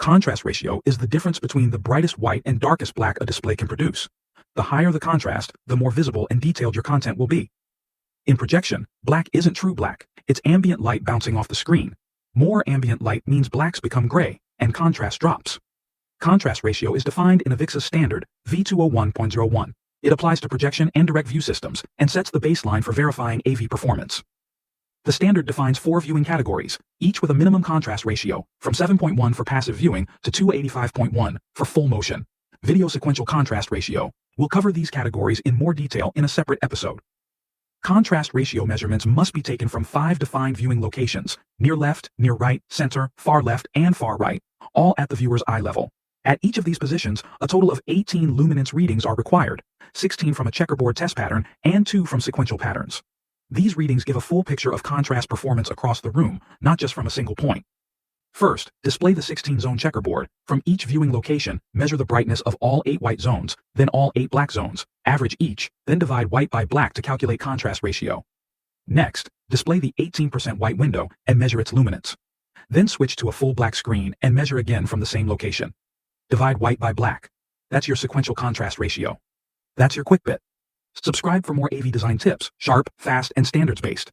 Contrast ratio is the difference between the brightest white and darkest black a display can produce. The higher the contrast, the more visible and detailed your content will be. In projection, black isn't true black, it's ambient light bouncing off the screen. More ambient light means blacks become gray, and contrast drops. Contrast ratio is defined in AVIXA standard V201.01. It applies to projection and direct view systems, and sets the baseline for verifying AV performance. The standard defines 4 viewing categories, each with a minimum contrast ratio, from 7.1 for passive viewing to 285.1 for full motion. Video sequential contrast ratio. We'll cover these categories in more detail in a separate episode. Contrast ratio measurements must be taken from 5 defined viewing locations, near left, near right, center, far left, and far right, all at the viewer's eye level. At each of these positions, a total of 18 luminance readings are required, 16 from a checkerboard test pattern and 2 from sequential patterns. These readings give a full picture of contrast performance across the room, not just from a single point. First, display the 16-zone checkerboard. From each viewing location, measure the brightness of all 8 white zones, then all 8 black zones, average each, then divide white by black to calculate contrast ratio. Next, display the 18% white window and measure its luminance. Then switch to a full black screen and measure again from the same location. Divide white by black. That's your sequential contrast ratio. That's your quick bit. Subscribe for more AV design tips, sharp, fast, and standards-based.